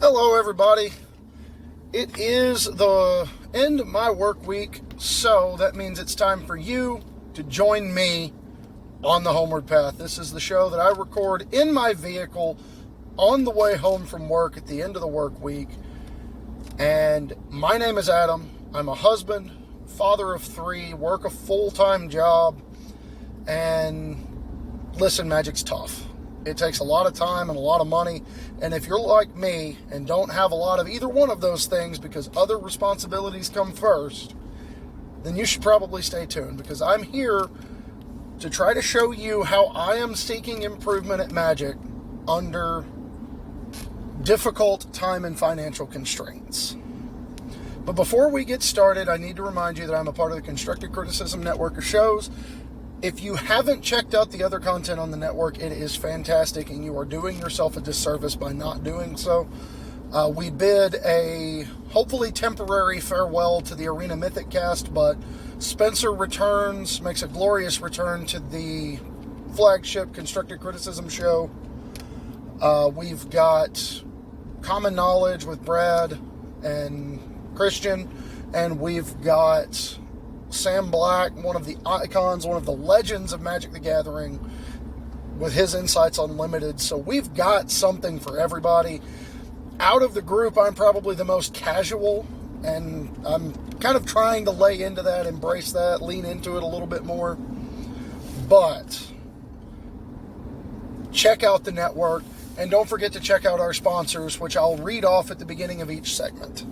Hello, everybody. It is the end of my work week, so that means it's time for you to join me on the Homeward Path. This is the show that I record in my vehicle on the way home from work at the end of the work week. And my name is Adam. I'm a husband, father of 3, work a full-time job, and listen, magic's tough. It takes a lot of time and a lot of money, and if you're like me and don't have a lot of either one of those things because other responsibilities come first, then you should probably stay tuned, because I'm here to try to show you how I am seeking improvement at magic under difficult time and financial constraints. But before we get started, I need to remind you that I'm a part of the Constructive Criticism Network of shows. If you haven't checked out the other content on the network, it is fantastic, and you are doing yourself a disservice by not doing so. We bid a hopefully temporary farewell to the Arena Mythic cast, but Spencer returns, makes a glorious return to the flagship Constructive Criticism show. We've got Common Knowledge with Brad and Christian, and we've got Sam Black, one of the icons, one of the legends of Magic the Gathering, with his Insights Unlimited. So we've got something for everybody. Out of the group, I'm probably the most casual, and I'm kind of trying to lay into that, embrace that, lean into it a little bit more. But check out the network, and don't forget to check out our sponsors, which I'll read off at the beginning of each segment.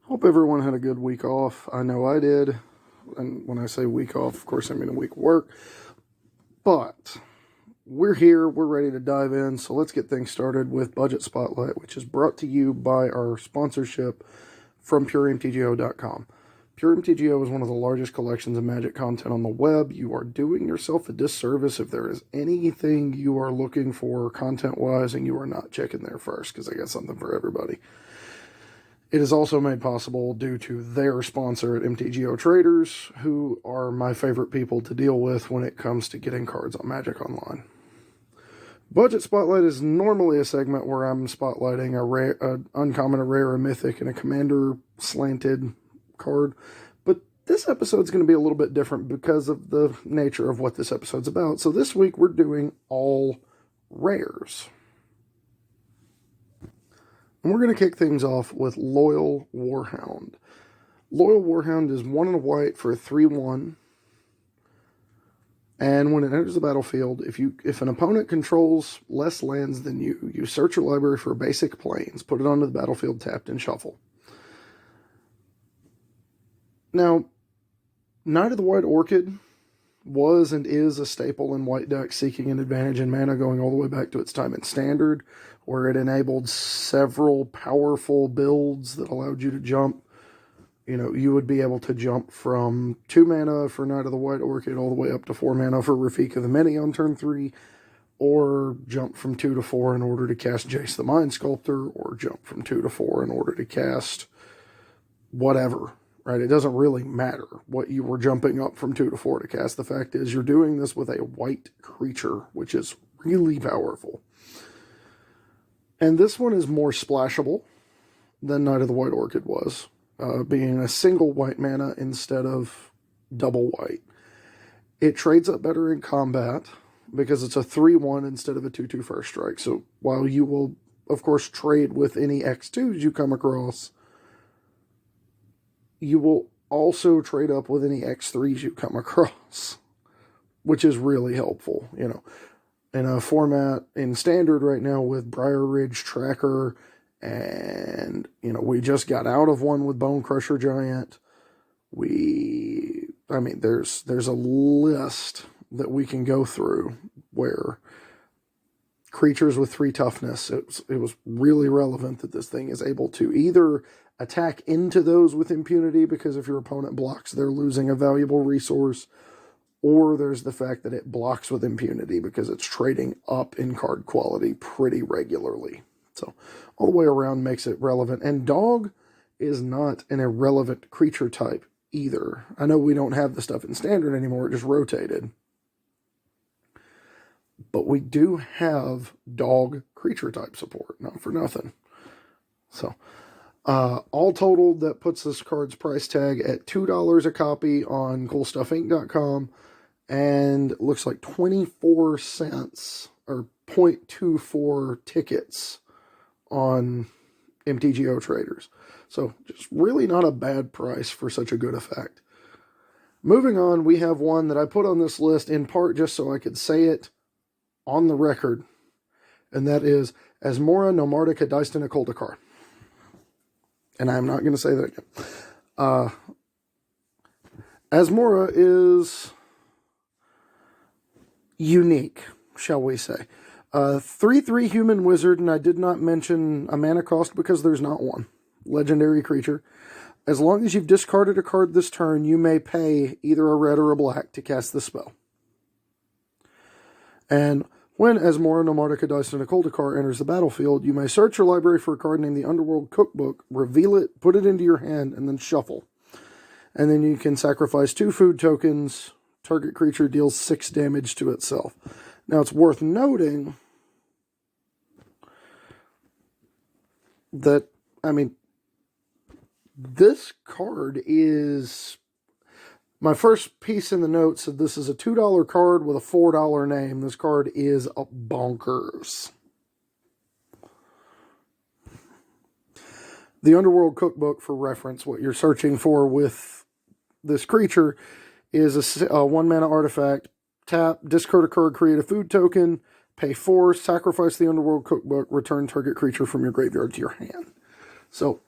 Hope everyone had a good week off. I know I did. And when I say week off, of course, I mean a week of work. But we're here. We're ready to dive in. So let's get things started with Budget Spotlight, which is brought to you by our sponsorship from PureMTGO.com. PureMTGO is one of the largest collections of Magic content on the web. You are doing yourself a disservice if there is anything you are looking for content-wise and you are not checking there first, because I got something for everybody. It is also made possible due to their sponsor at MTGO Traders, who are my favorite people to deal with when it comes to getting cards on Magic Online. Budget Spotlight is normally a segment where I'm spotlighting a uncommon, a rare, a mythic, and a commander slanted card. But this episode's going to be a little bit different because of the nature of what this episode's about. So this week we're doing all rares. And we're going to kick things off with Loyal Warhound. Loyal Warhound is 1 and a white for a 3/1. And when it enters the battlefield, if an opponent controls less lands than you, you search your library for basic plains, put it onto the battlefield tapped, and shuffle. Now, Knight of the White Orchid was and is a staple in white decks seeking an advantage in mana, going all the way back to its time in Standard, where it enabled several powerful builds that allowed you to jump. You know, you would be able to jump from 2 mana for Knight of the White Orchid all the way up to 4 mana for Rafika the Many on turn 3, or jump from 2 to 4 in order to cast Jace the Mind Sculptor, or jump from 2 to 4 in order to cast whatever. Right? It doesn't really matter what you were jumping up from 2 to 4 to cast. The fact is you're doing this with a white creature, which is really powerful. And this one is more splashable than Knight of the White Orchid was, being a single white mana instead of double white. It trades up better in combat because it's a 3/1 instead of a 2/2 first strike. So while you will, of course, trade with any X2s you come across, you will also trade up with any X3s you come across, which is really helpful, you know. In a format in Standard right now with Briar Ridge Tracker, and, you know, we just got out of one with Bone Crusher Giant. There's a list that we can go through where creatures with 3 toughness, it was really relevant that this thing is able to either attack into those with impunity, because if your opponent blocks, they're losing a valuable resource, or there's the fact that it blocks with impunity because it's trading up in card quality pretty regularly. So all the way around makes it relevant. And dog is not an irrelevant creature type either. I know we don't have the stuff in Standard anymore, it just rotated. But we do have dog creature type support, not for nothing. So, all totaled, that puts this card's price tag at $2 a copy on CoolStuffInc.com, and it looks like 24 cents or 0.24 tickets on MTGO Traders. So, just really not a bad price for such a good effect. Moving on, we have one that I put on this list in part just so I could say it on the record, and that is Asmora Nomardica Diced Occulticar. And I'm not going to say that again. Asmora is unique, shall we say. 3/3 human wizard, and I did not mention a mana cost because there's not one. Legendary creature. As long as you've discarded a card this turn, you may pay either a red or a black to cast the spell. And when Asmora Nomardica Diced Occulticar enters the battlefield, you may search your library for a card named the Underworld Cookbook, reveal it, put it into your hand, and then shuffle. And then you can sacrifice 2 food tokens. Target creature deals 6 damage to itself. Now, it's worth noting that, this card is... My first piece in the notes said this is a $2 card with a $4 name. This card is bonkers. The Underworld Cookbook, for reference, what you're searching for with this creature is a 1-mana artifact. Tap, discard a card, create a food token, pay 4, sacrifice the Underworld Cookbook, return target creature from your graveyard to your hand. So,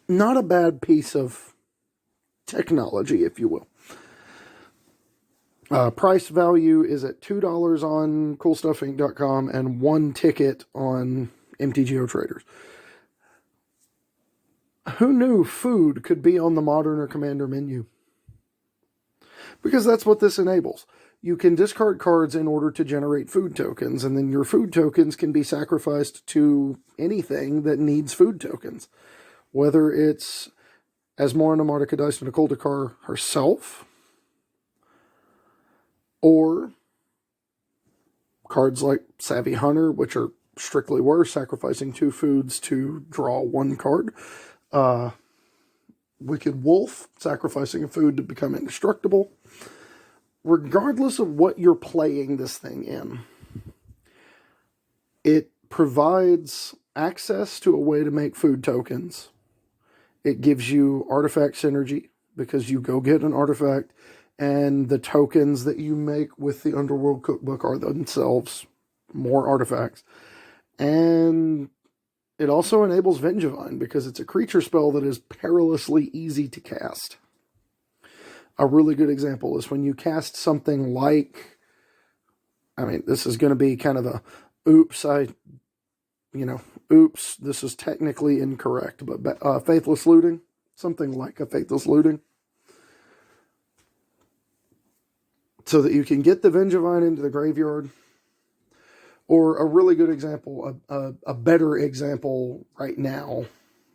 not a bad piece of technology, if you will. Price value is at $2 on CoolStuffInc.com and 1 ticket on MTGO Traders. Who knew food could be on the Modern or Commander menu? Because that's what this enables. You can discard cards in order to generate food tokens, and then your food tokens can be sacrificed to anything that needs food tokens. Whether it's Asmora Nomardica Diced Occulticar herself, or cards like Savvy Hunter, which are strictly worse, sacrificing 2 foods to draw 1 card. Wicked Wolf, sacrificing a food to become indestructible. Regardless of what you're playing this thing in, it provides access to a way to make food tokens. It gives you artifact synergy, because you go get an artifact, and the tokens that you make with the Underworld Cookbook are themselves more artifacts. And it also enables Vengevine, because it's a creature spell that is perilously easy to cast. A really good example is when you cast something like, this is going to be kind of a, oops, this is technically incorrect, but Faithless Looting, something like a Faithless Looting. So that you can get the Vengevine into the graveyard. Or a really good example, a better example right now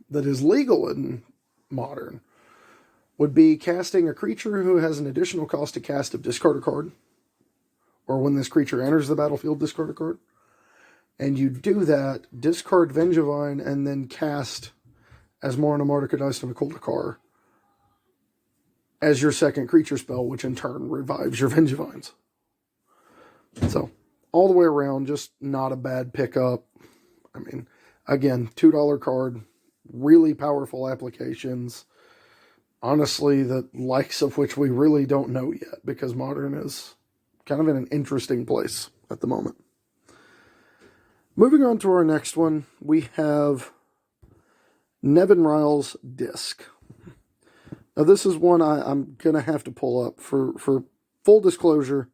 that is legal in Modern, would be casting a creature who has an additional cost to cast of discard a card. Or when this creature enters the battlefield, discard a card. And you do that, discard Vengevine, and then cast Asmora Nomardica Diced Occulticar as your second creature spell, which in turn revives your Vengevines. So, all the way around, just not a bad pickup. Again, $2 card, really powerful applications. Honestly, the likes of which we really don't know yet, because Modern is kind of in an interesting place at the moment. Moving on to our next one, we have Nevin Ryle's Disc. Now, this is one I'm going to have to pull up. For full disclosure,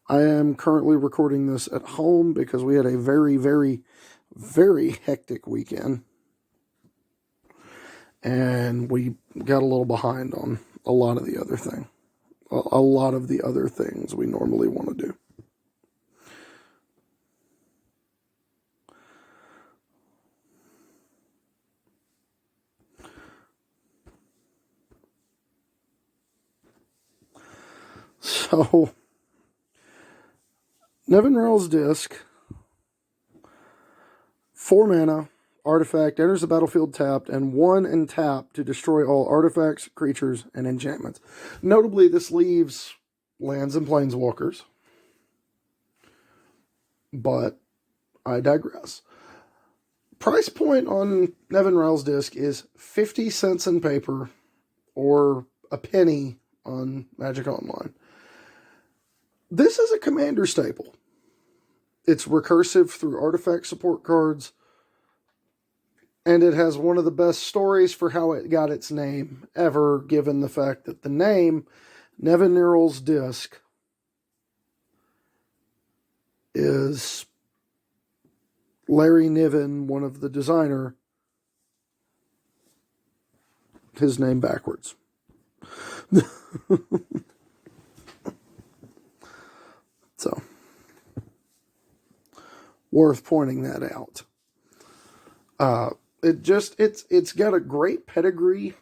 I am currently recording this at home because we had a very, very, very hectic weekend. And we got a little behind on a lot of the other things we normally want to do. So, Nevinrel's Disc, 4 mana, artifact, enters the battlefield tapped, and 1 and tap to destroy all artifacts, creatures, and enchantments. Notably, this leaves lands and planeswalkers. But I digress. Price point on Nevinrel's Disc is 50 cents in paper or a penny on Magic Online. This is a commander staple. It's recursive through artifact support cards, and it has one of the best stories for how it got its name ever, given the fact that the name, Nevinrel's Disc, is Larry Niven, one of the designer, his name backwards. So, worth pointing that out. It's got a great pedigree,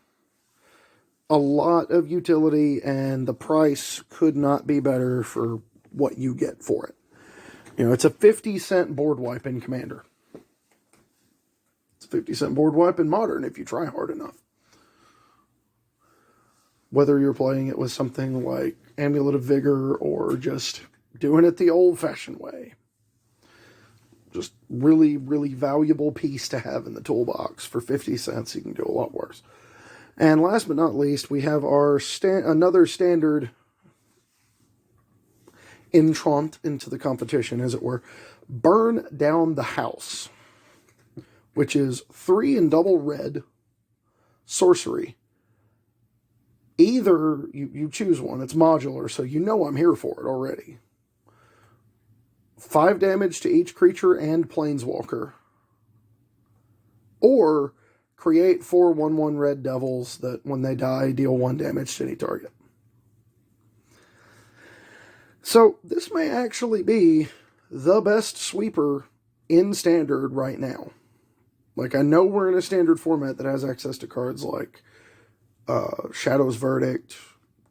a lot of utility, and the price could not be better for what you get for it. You know, it's a 50-cent board wipe in Commander. It's a 50-cent board wipe in Modern if you try hard enough. Whether you're playing it with something like Amulet of Vigor or just doing it the old-fashioned way. Just really, really valuable piece to have in the toolbox. For 50 cents, you can do a lot worse. And last but not least, we have our another standard entrant into the competition, as it were. Burn Down the House, which is 3 and double red sorcery. Either you choose one. It's modular, so you know I'm here for it already. 5 damage to each creature and planeswalker. Or create 4 1/1 red devils that, when they die, deal 1 damage to any target. So, this may actually be the best sweeper in Standard right now. Like, I know we're in a Standard format that has access to cards like Shadow's Verdict,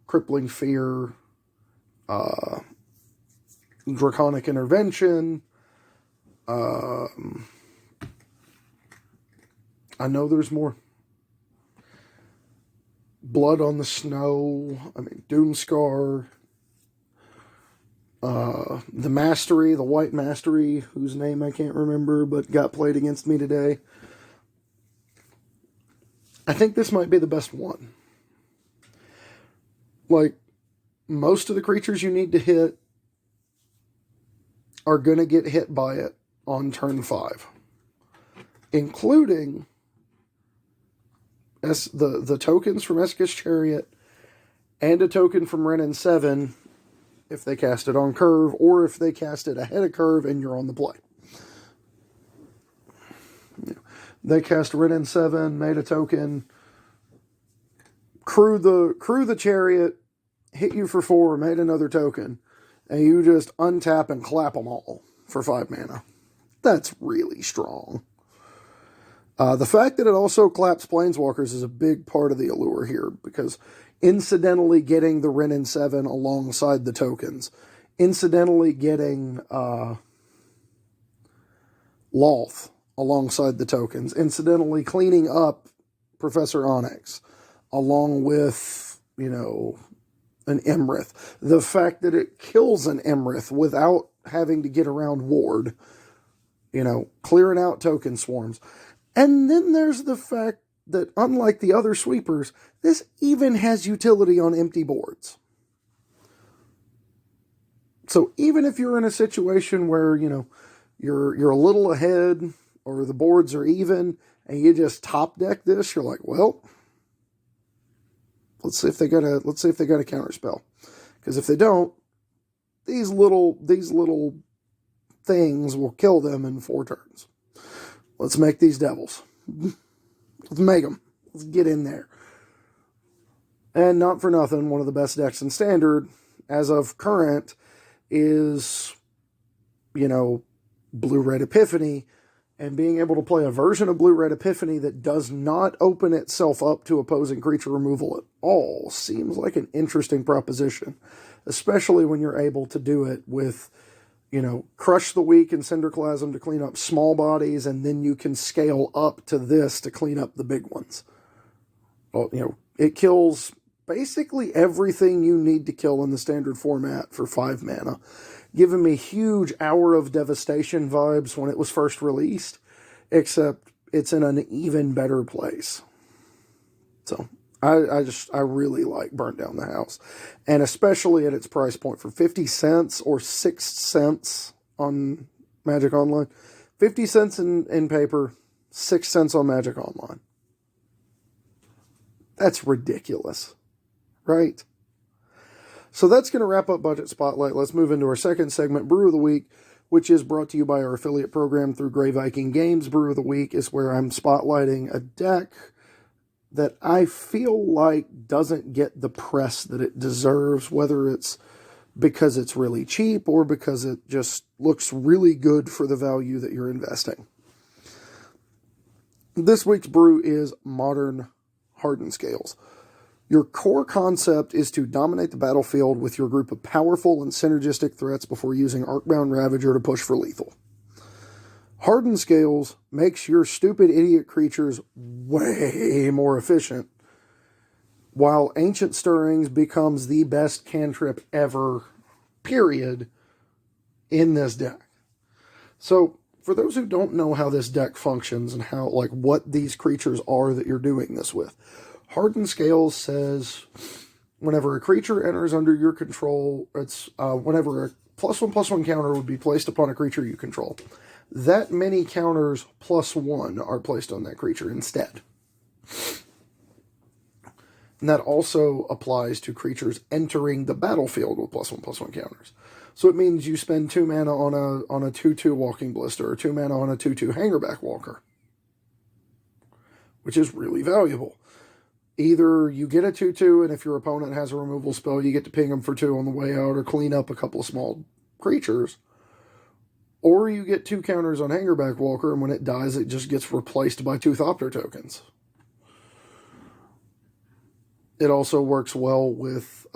Crippling Fear, Draconic Intervention. I know there's more. Blood on the Snow. Doomscar. The Mastery, the White Mastery, whose name I can't remember, but got played against me today. I think this might be the best one. Like, most of the creatures you need to hit are going to get hit by it on turn 5. Including the tokens from Esca's Chariot and a token from Ren and 7 if they cast it on curve, or if they cast it ahead of curve and you're on the play. They cast Ren and 7, made a token, crew the chariot, hit you for 4, made another token, and you just untap and clap them all for 5 mana. That's really strong. The fact that it also claps planeswalkers is a big part of the allure here, because incidentally getting the Ren and 7 alongside the tokens, incidentally getting Loth alongside the tokens, incidentally cleaning up Professor Onyx along with, an Emrith. The fact that it kills an Emrith without having to get around Ward, clearing out token swarms. And then there's the fact that, unlike the other sweepers, this even has utility on empty boards. So even if you're in a situation where, you're a little ahead, or the boards are even, and you just top deck this, you're like, well, let's see if they got a counter spell. Because if they don't, these little things will kill them in 4 turns. Let's make these devils. Let's make them. Let's get in there. And not for nothing, one of the best decks in Standard, as of current, is, Blue-Red Epiphany. And being able to play a version of Blue-Red Epiphany that does not open itself up to opposing creature removal at all seems like an interesting proposition. Especially when you're able to do it with, crush the weak in Cinderclasm to clean up small bodies, and then you can scale up to this to clean up the big ones. Well, it kills basically everything you need to kill in the standard format for 5 mana, giving me huge Hour of Devastation vibes when it was first released, except it's in an even better place. So I really like Burn Down the House, and especially at its price point for 50 cents or 6 cents on Magic Online. 50 cents in paper, 6 cents on Magic Online. That's ridiculous, right? So that's going to wrap up Budget Spotlight. Let's move into our second segment, Brew of the Week, which is brought to you by our affiliate program through Grey Viking Games. Brew of the Week is where I'm spotlighting a deck that I feel like doesn't get the press that it deserves, whether it's because it's really cheap or because it just looks really good for the value that you're investing. This week's brew is Modern Hardened Scales. Your core concept is to dominate the battlefield with your group of powerful and synergistic threats before using Arcbound Ravager to push for lethal. Hardened Scales makes your stupid idiot creatures way more efficient, while Ancient Stirrings becomes the best cantrip ever, period, in this deck. So, for those who don't know how this deck functions and what these creatures are that you're doing this with, Hardened Scales says whenever a creature enters under your control, it's whenever a +1/+1 counter would be placed upon a creature you control, that many counters +1 are placed on that creature instead. And that also applies to creatures entering the battlefield with +1/+1 counters. So it means you spend 2 mana on a 2/2 Walking Blister, or 2 mana on a 2/2 Hangerback Walker, which is really valuable. Either you get a 2/2, and if your opponent has a removal spell, you get to ping them for 2 on the way out, or clean up a couple of small creatures. Or you get 2 counters on Hangerback Walker, and when it dies, it just gets replaced by 2 Thopter tokens. It also works well with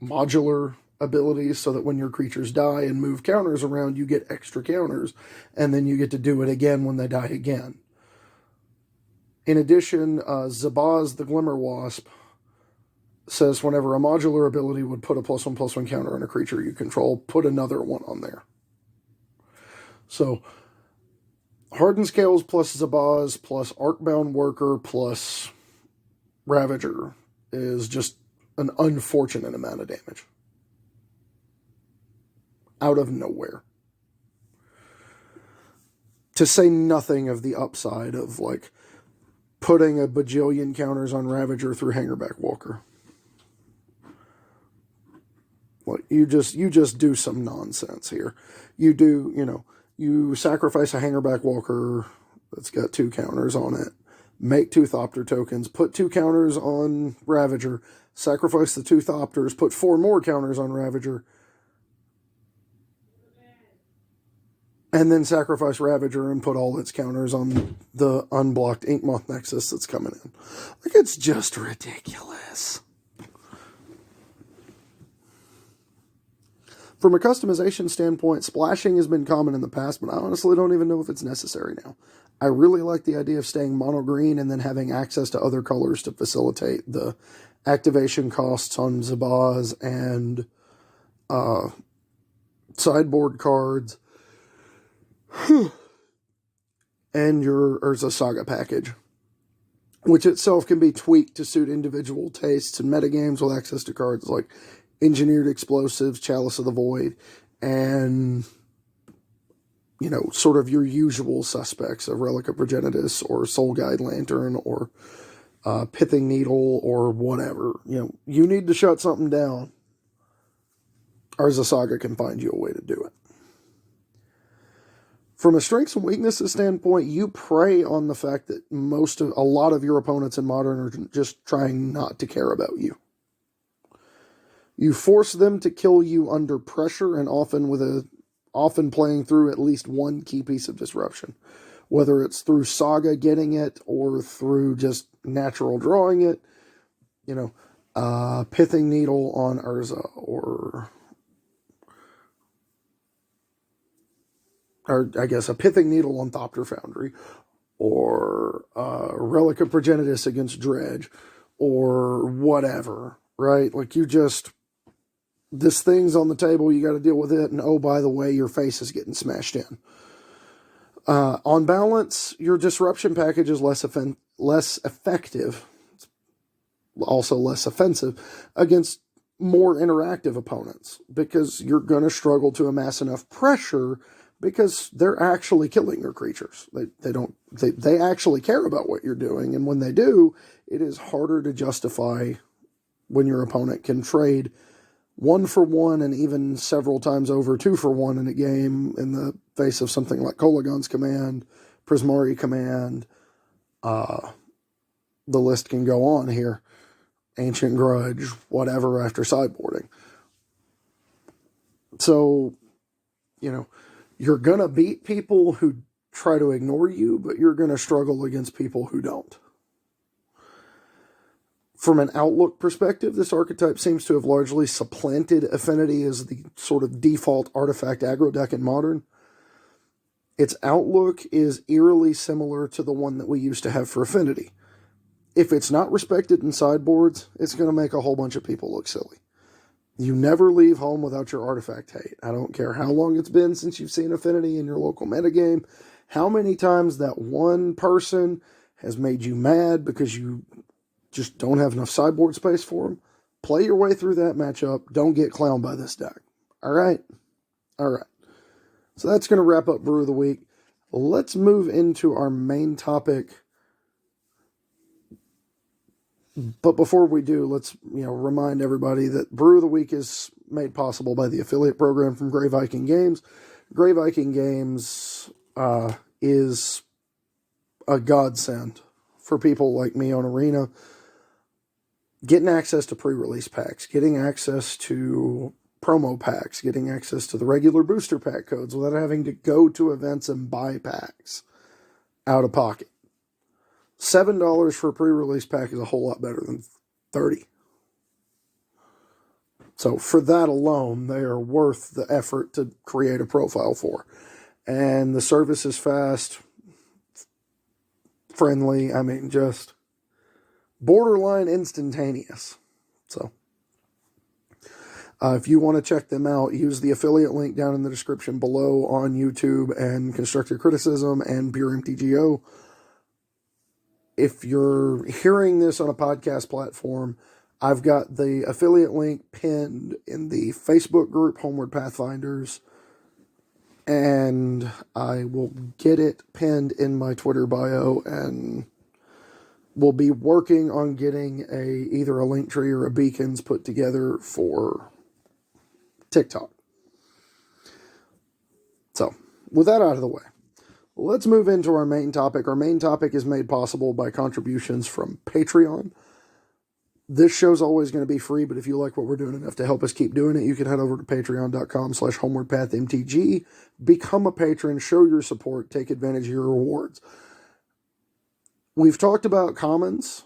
modular abilities, so that when your creatures die and move counters around, you get extra counters, and then you get to do it again when they die again. In addition, Zabaz the Glimmer Wasp says whenever a modular ability would put a +1/+1 counter on a creature you control, put another one on there. So, Hardened Scales plus Zabaz plus Arcbound Worker plus Ravager is just an unfortunate amount of damage. Out of nowhere. To say nothing of the upside of, putting a bajillion counters on Ravager through Hangerback Walker. You just do some nonsense here. You sacrifice a Hangerback Walker that's got 2 counters on it, make 2 Thopter tokens, put 2 counters on Ravager, sacrifice the 2 Thopters, put 4 more counters on Ravager, and then sacrifice Ravager and put all its counters on the unblocked Inkmoth Nexus that's coming in. It's just ridiculous. From a customization standpoint, splashing has been common in the past, but I honestly don't even know if it's necessary now. I really like the idea of staying mono green and then having access to other colors to facilitate the activation costs on Zabaz and sideboard cards and your Urza Saga package, which itself can be tweaked to suit individual tastes and metagames with access to cards like Engineered Explosives, Chalice of the Void, and, sort of your usual suspects of Relic of Progenitus or Soul Guide Lantern or Pithing Needle or whatever. You need to shut something down. Urza Saga can find you a way to do it. From a strengths and weaknesses standpoint, you prey on the fact that a lot of your opponents in Modern are just trying not to care about you. You force them to kill you under pressure and often playing through at least one key piece of disruption. Whether it's through Saga getting it or through just natural drawing it, Pithing Needle on Urza or or I guess a Pithing Needle on Thopter Foundry, or Relic of Progenitus against Dredge, or whatever, right? Like, you just, this thing's on the table, you got to deal with it, and oh, by the way, your face is getting smashed in. On balance, your disruption package is less effective, also less offensive, against more interactive opponents, because you're going to struggle to amass enough pressure, because they're actually killing your creatures. They actually care about what you're doing, and when they do, it is harder to justify when your opponent can trade 1 for 1 and even several times over 2 for 1 in a game in the face of something like Kolagon's Command, Prismari Command. The list can go on here. Ancient Grudge, whatever, after sideboarding. So, you're going to beat people who try to ignore you, but you're going to struggle against people who don't. From an outlook perspective, this archetype seems to have largely supplanted Affinity as the sort of default artifact aggro deck in Modern. Its outlook is eerily similar to the one that we used to have for Affinity. If it's not respected in sideboards, it's going to make a whole bunch of people look silly. You never leave home without your artifact hate. I don't care how long it's been since you've seen Affinity in your local metagame, how many times that one person has made you mad because you just don't have enough sideboard space for them. Play your way through that matchup. Don't get clowned by this deck. All right? All right. So that's going to wrap up Brew of the Week. Let's move into our main topic. But before we do, let's remind everybody that Brew of the Week is made possible by the affiliate program from Grey Viking Games. Grey Viking Games is a godsend for people like me on Arena. Getting access to pre-release packs, getting access to promo packs, getting access to the regular booster pack codes without having to go to events and buy packs out of pocket. $7 for a pre-release pack is a whole lot better than $30. So for that alone, they are worth the effort to create a profile for. And the service is fast, friendly, just borderline instantaneous. So if you want to check them out, use the affiliate link down in the description below on YouTube and Constructive Criticism and Pure MTGO. If you're hearing this on a podcast platform, I've got the affiliate link pinned in the Facebook group, Homeward Pathfinders, and I will get it pinned in my Twitter bio, and we'll be working on getting either a link tree or a beacons put together for TikTok. So, with that out of the way, let's move into our main topic. Our main topic is made possible by contributions from Patreon. This show's always going to be free, but if you like what we're doing enough to help us keep doing it, you can head over to patreon.com/HomewardPathMTG, become a patron, show your support, take advantage of your rewards. We've talked about commons.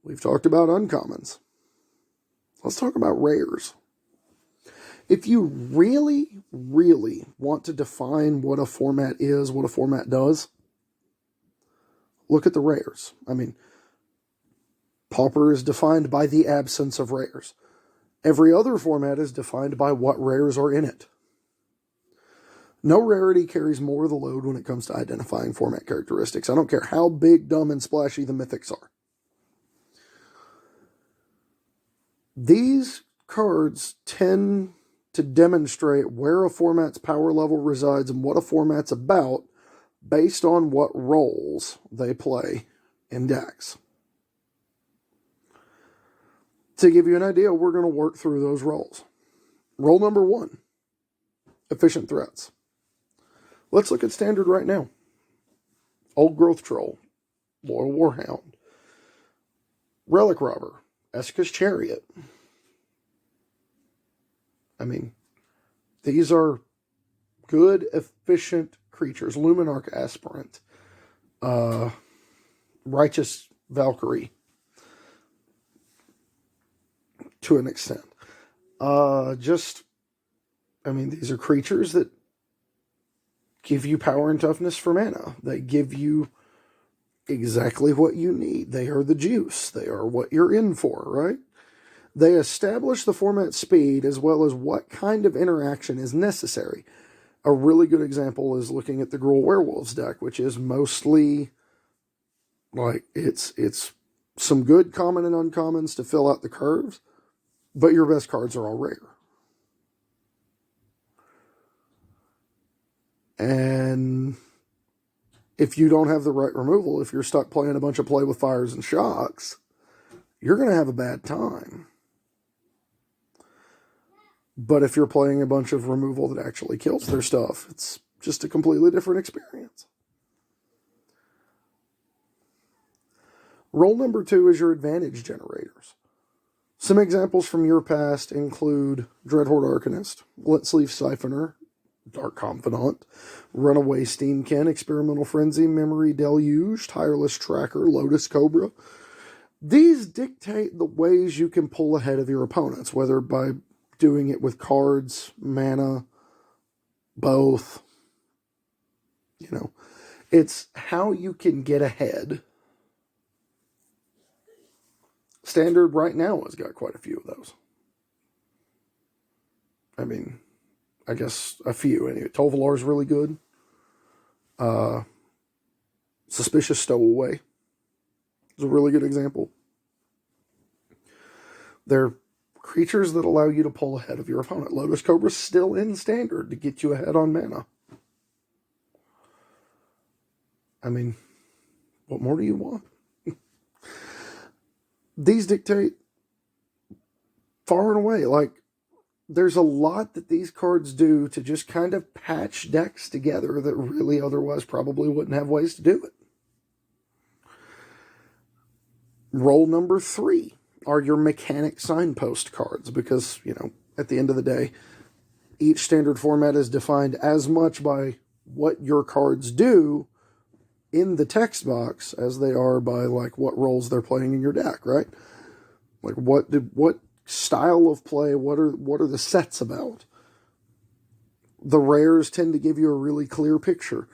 We've talked about uncommons. Let's talk about rares. If you really, really want to define what a format is, what a format does, look at the rares. Pauper is defined by the absence of rares. Every other format is defined by what rares are in it. No rarity carries more of the load when it comes to identifying format characteristics. I don't care how big, dumb, and splashy the mythics are. These cards tend to demonstrate where a format's power level resides and what a format's about based on what roles they play in decks. To give you an idea, we're going to work through those roles. Role number 1, efficient threats. Let's look at standard right now. Old Growth Troll, Loyal Warhound, Relic Robber, Esca's Chariot. These are good, efficient creatures. Luminarch Aspirant, Righteous Valkyrie, to an extent. These are creatures that give you power and toughness for mana. They give you exactly what you need. They are the juice. They are what you're in for, right? They establish the format speed as well as what kind of interaction is necessary. A really good example is looking at the Gruul Werewolves deck, which is mostly like it's some good common and uncommons to fill out the curves, but your best cards are all rare. And if you don't have the right removal, if you're stuck playing a bunch of Play with Fires and Shocks, you're going to have a bad time. But if you're playing a bunch of removal that actually kills their stuff, it's just a completely different experience. Role number 2 is your advantage generators. Some examples from your past include Dreadhorde Arcanist, Glint-Sleeve Siphoner, Dark Confidant, Runaway Steamkin, Experimental Frenzy, Memory Deluge, Tireless Tracker, Lotus Cobra. These dictate the ways you can pull ahead of your opponents, whether by doing it with cards, mana, both. You know, it's how you can get ahead. Standard right now has got quite a few of those. I mean, I guess a few anyway. Tovolar's really good. Suspicious Stowaway is a really good example. They're creatures that allow you to pull ahead of your opponent. Lotus Cobra's still in Standard to get you ahead on mana. I mean, what more do you want? These dictate far and away. Like, there's a lot that these cards do to just kind of patch decks together that really otherwise probably wouldn't have ways to do it. Role number 3 are your mechanic signpost cards, because, you know, at the end of the day, each standard format is defined as much by what your cards do in the text box as they are by, like, what roles they're playing in your deck, right? Like, what style of play, what are the sets about? The rares tend to give you a really clear picture.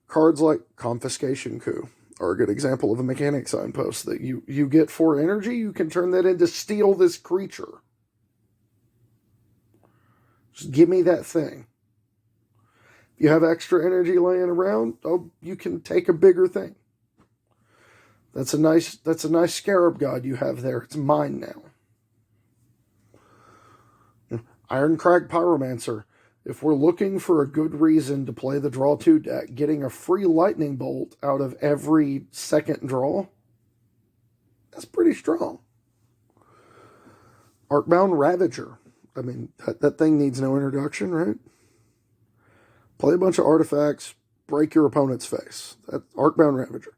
Cards like Confiscation Coup are a good example of a mechanic signpost that you get 4 energy, you can turn that into steal this creature. Just give me that thing. If you have extra energy laying around, oh, you can take a bigger thing. That's a nice Scarab God you have there. It's mine now. Ironcrag Pyromancer. If we're looking for a good reason to play the Draw 2 deck, getting a free Lightning Bolt out of every second draw, that's pretty strong. Arcbound Ravager. I mean, that thing needs no introduction, right? Play a bunch of artifacts, break your opponent's face. That's Arcbound Ravager.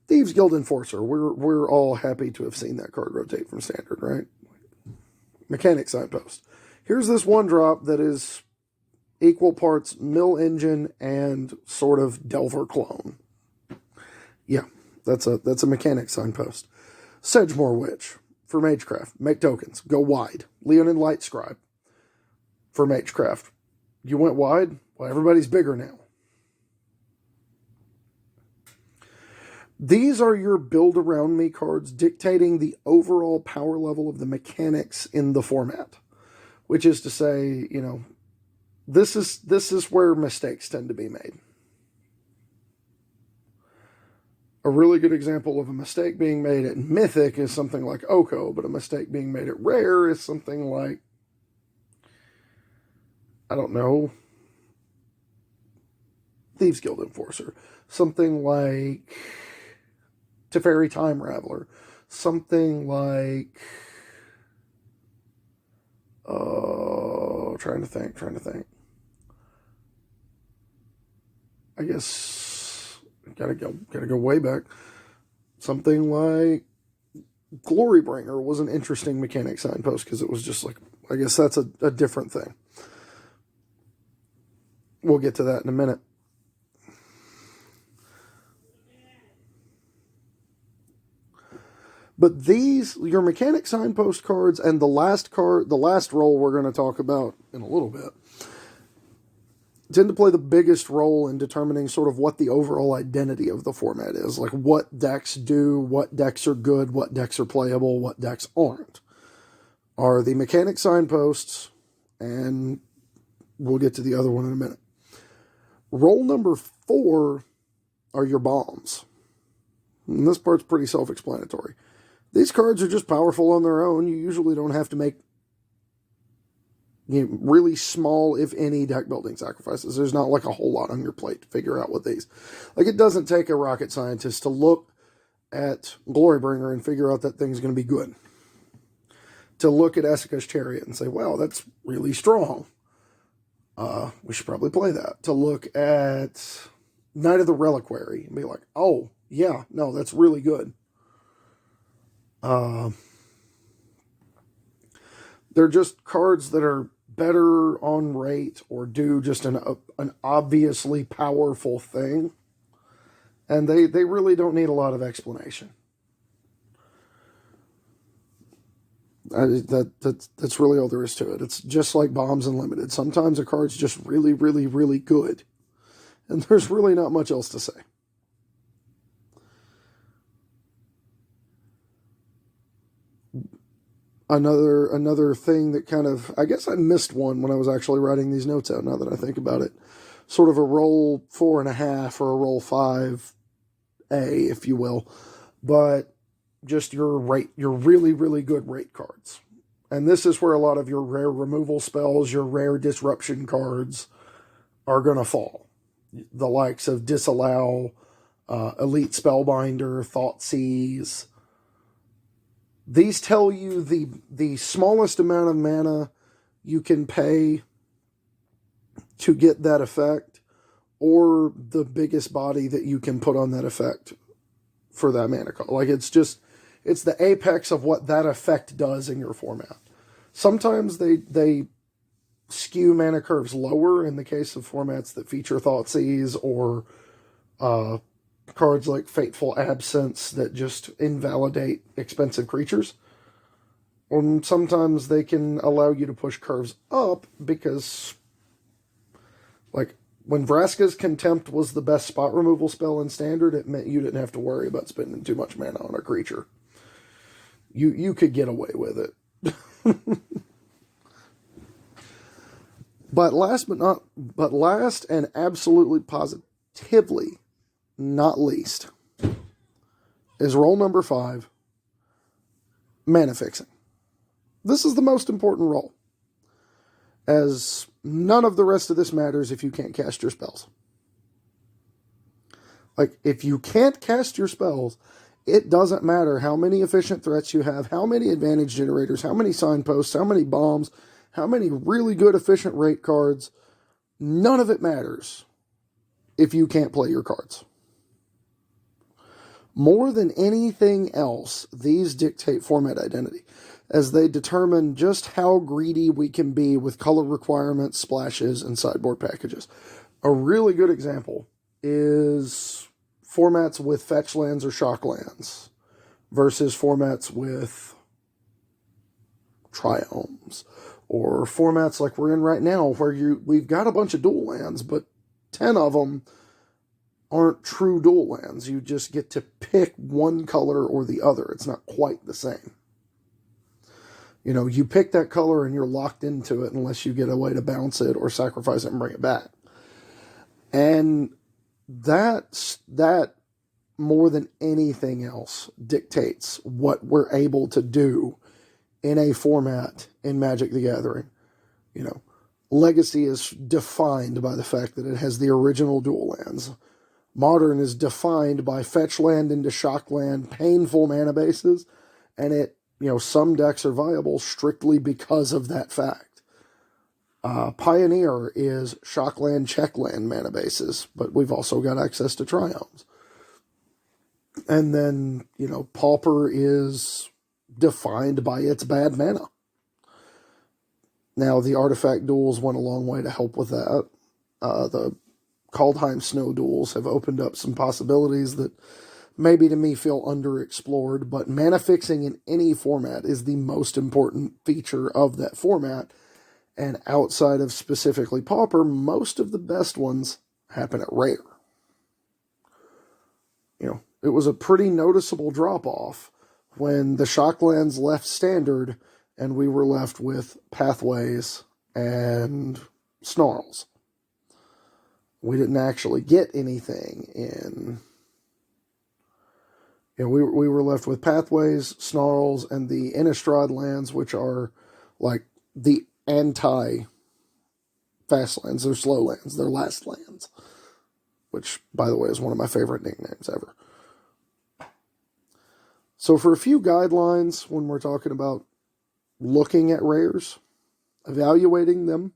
Thieves Guild Enforcer. We're all happy to have seen that card rotate from Standard, right? Mechanic Signpost. Here's this 1-drop that is equal parts Mill Engine and sort of Delver clone. Yeah, that's a mechanic signpost. Sedgemoor Witch for Magecraft. Make tokens. Go wide. Leonin Light Scribe for Magecraft. You went wide? Well, everybody's bigger now. These are your build around me cards dictating the overall power level of the mechanics in the format. Which is to say, you know, this is where mistakes tend to be made. A really good example of a mistake being made at Mythic is something like Oko, but a mistake being made at Rare is something like, I don't know, Thieves Guild Enforcer. Something like Teferi Time Raveler. Something like... trying to think. I guess gotta go way back. Something like Glorybringer was an interesting mechanic signpost because it was just like, I guess that's a different thing. We'll get to that in a minute. But these, your mechanic signpost cards, and the last role we're going to talk about in a little bit, tend to play the biggest role in determining sort of what the overall identity of the format is. Like what decks do, what decks are good, what decks are playable, what decks aren't. Are the mechanic signposts, and we'll get to the other one in a minute. Role number 4 are your bombs. And this part's pretty self-explanatory. These cards are just powerful on their own. You usually don't have to make really small, if any, deck building sacrifices. There's not like a whole lot on your plate to figure out with these. Like, it doesn't take a rocket scientist to look at Glorybringer and figure out that thing's going to be good. To look at Essica's Chariot and say, wow, that's really strong. We should probably play that. To look at Knight of the Reliquary and be like, oh, yeah, no, that's really good. They're just cards that are better on rate or do just an obviously powerful thing. And they really don't need a lot of explanation. That's really all there is to it. It's just like Bombs Unlimited. Sometimes a card's just really, really, really good. And there's really not much else to say. Another thing that kind of, I guess I missed one when I was actually writing these notes out, now that I think about it. Sort of a roll 4.5 or a roll 5A, if you will. But just your really, really good rate cards. And this is where a lot of your rare removal spells, your rare disruption cards are going to fall. The likes of Disallow, Elite Spellbinder, Thoughtseize. These tell you the smallest amount of mana you can pay to get that effect, or the biggest body that you can put on that effect for that mana card. Like, it's the apex of what that effect does in your format. Sometimes they skew mana curves lower in the case of formats that feature Thoughtseize or cards like Fateful Absence that just invalidate expensive creatures. And sometimes they can allow you to push curves up because, like, when Vraska's Contempt was the best spot removal spell in Standard, it meant you didn't have to worry about spending too much mana on a creature. You could get away with it. But last and absolutely positively not least is role number 5, mana fixing. This is the most important role, as none of the rest of this matters if you can't cast your spells. Like, if you can't cast your spells, it doesn't matter how many efficient threats you have, how many advantage generators, how many signposts, how many bombs, how many really good efficient rate cards. None of it matters if you can't play your cards. More than anything else, these dictate format identity, as they determine just how greedy we can be with color requirements, splashes, and sideboard packages. A really good example is formats with fetch lands or shock lands versus formats with triomes, or formats like we're in right now where we've got a bunch of dual lands, but 10 of them aren't true dual lands. You just get to pick one color or the other. It's not quite the same. You know, you pick that color and you're locked into it unless you get a way to bounce it or sacrifice it and bring it back. And that more than anything else dictates what we're able to do in a format in Magic the Gathering. You know, Legacy is defined by the fact that it has the original dual lands. Modern is defined by fetch land into shock land, painful mana bases, and some decks are viable strictly because of that fact. Pioneer is shock land, check land mana bases, but we've also got access to triomes. And then, Pauper is defined by its bad mana. Now, the artifact duels went a long way to help with that. The Kaldheim Snow duels have opened up some possibilities that maybe to me feel underexplored, but mana fixing in any format is the most important feature of that format. And outside of specifically Pauper, most of the best ones happen at rare. It was a pretty noticeable drop-off when the Shocklands left standard and we were left with Pathways and Snarls. We didn't actually get anything in... we were left with Pathways, Snarls, and the Innistrad lands, which are like the anti-fast lands. They're slow lands. They're last lands. Which, by the way, is one of my favorite nicknames ever. So for a few guidelines when we're talking about looking at rares, evaluating them,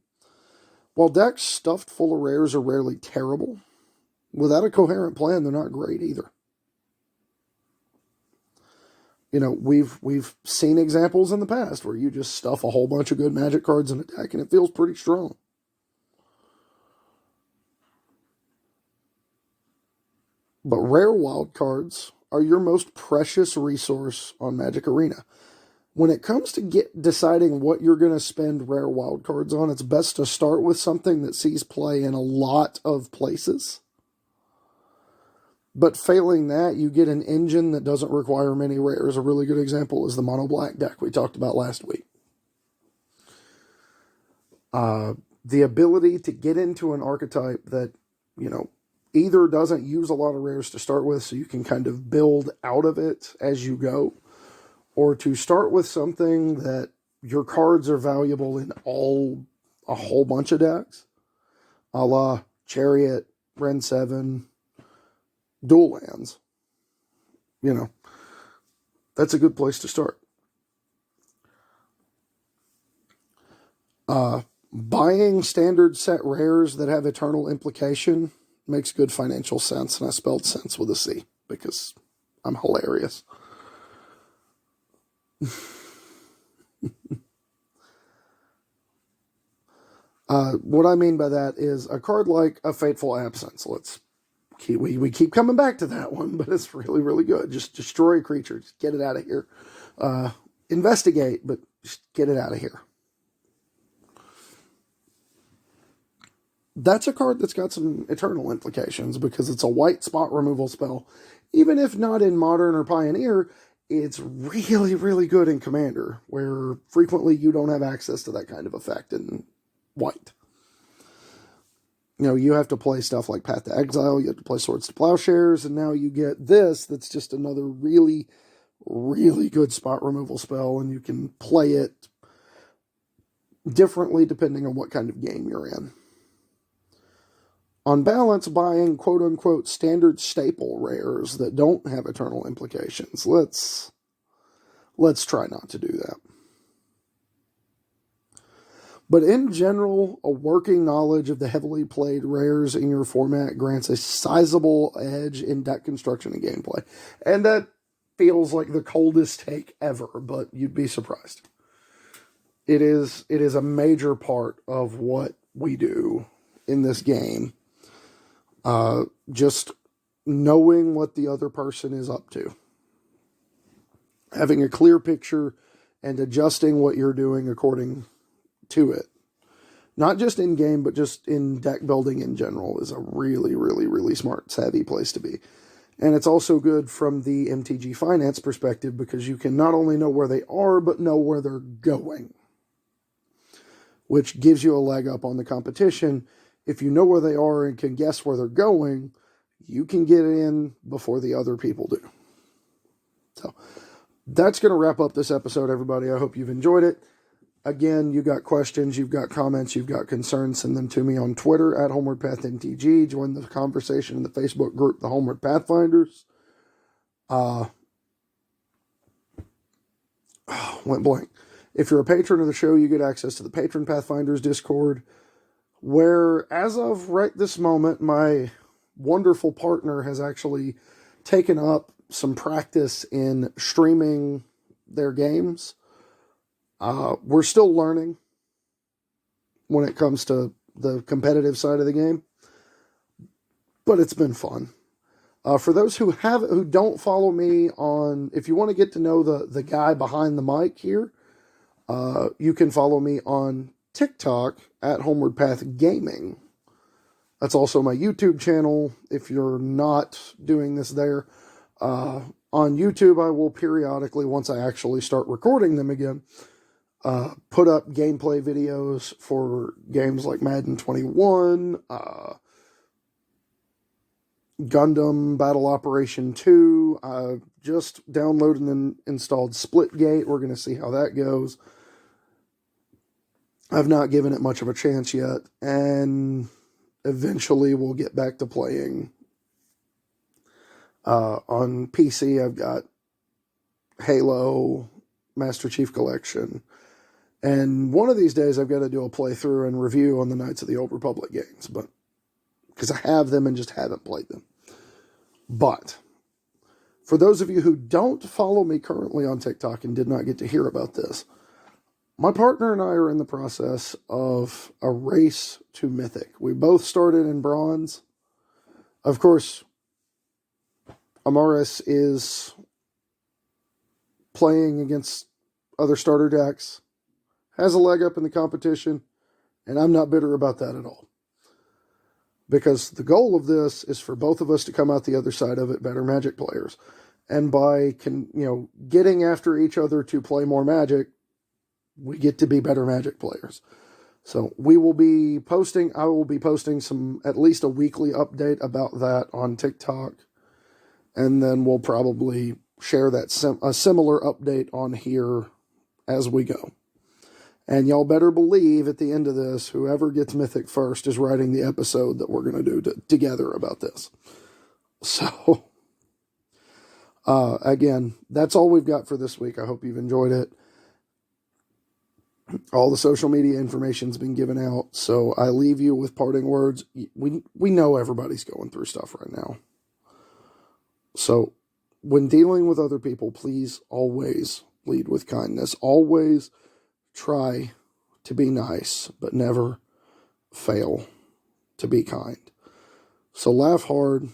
while decks stuffed full of rares are rarely terrible, without a coherent plan, they're not great either. We've seen examples in the past where you just stuff a whole bunch of good Magic cards in a deck and it feels pretty strong. But rare wild cards are your most precious resource on Magic Arena. When it comes to deciding what you're going to spend rare wild cards on, it's best to start with something that sees play in a lot of places. But failing that, you get an engine that doesn't require many rares. A really good example is the Mono Black deck we talked about last week. The ability to get into an archetype that, either doesn't use a lot of rares to start with, so you can kind of build out of it as you go, or to start with something that your cards are valuable in a whole bunch of decks, a la Chariot, Ren 7, dual lands. That's a good place to start. Buying standard set rares that have eternal implication makes good financial sense, and I spelled sense with a C because I'm hilarious. What I mean by that is a card like a Fateful Absence. We keep coming back to that one, but it's really, really good. Just destroy a creature. Just get it out of here. Investigate, but just get it out of here. That's a card that's got some eternal implications because it's a white spot removal spell. Even if not in Modern or Pioneer, it's really, really good in Commander, where frequently you don't have access to that kind of effect in white. You have to play stuff like Path to Exile, you have to play Swords to Plowshares, and now you get this that's just another really, really good spot removal spell, and you can play it differently depending on what kind of game you're in. On balance, buying quote-unquote standard staple rares that don't have eternal implications. Let's try not to do that. But in general, a working knowledge of the heavily played rares in your format grants a sizable edge in deck construction and gameplay. And that feels like the coldest take ever, but you'd be surprised. It is a major part of what we do in this game. Just knowing what the other person is up to. Having a clear picture and adjusting what you're doing according to it. Not just in game, but just in deck building in general is a really, really, really smart, savvy place to be. And it's also good from the MTG finance perspective because you can not only know where they are, but know where they're going. Which gives you a leg up on the competition. If you know where they are and can guess where they're going, you can get in before the other people do. So that's going to wrap up this episode, everybody. I hope you've enjoyed it. Again, you got questions, you've got comments, you've got concerns, send them to me on Twitter at HomewardPathMTG. Join the conversation in the Facebook group, the Homeward Pathfinders. Went blank. If you're a patron of the show, you get access to the Patron Pathfinders Discord, where, as of right this moment, my wonderful partner has actually taken up some practice in streaming their games. We're still learning when it comes to the competitive side of the game, but it's been fun. For those who don't follow me on, if you want to get to know the guy behind the mic here, you can follow me on TikTok at HomewardPath Gaming. That's also my YouTube channel. If you're not doing this there, on YouTube, I will periodically, once I actually start recording them again, put up gameplay videos for games like Madden 21, Gundam Battle Operation 2. I just downloaded and installed Splitgate. We're going to see how that goes. I've not given it much of a chance yet, and eventually we'll get back to playing. On PC, I've got Halo, Master Chief Collection, and one of these days I've got to do a playthrough and review on the Knights of the Old Republic games, but because I have them and just haven't played them. But for those of you who don't follow me currently on TikTok and did not get to hear about this, my partner and I are in the process of a race to Mythic. We both started in Bronze. Of course, Amaris is playing against other starter decks, has a leg up in the competition, and I'm not bitter about that at all. Because the goal of this is for both of us to come out the other side of it better Magic players. And by getting after each other to play more Magic, we get to be better Magic players. So I will be posting some, at least a weekly update about that on TikTok. And then we'll probably share that a similar update on here as we go. And y'all better believe at the end of this, whoever gets Mythic first is writing the episode that we're going to do together about this. So, again, that's all we've got for this week. I hope you've enjoyed it. All the social media information's been given out, so I leave you with parting words. We know everybody's going through stuff right now. So, when dealing with other people, please always lead with kindness. Always try to be nice, but never fail to be kind. So laugh hard,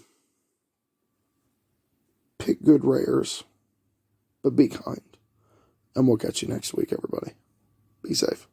pick good rares, but be kind. And we'll catch you next week, everybody. Be safe.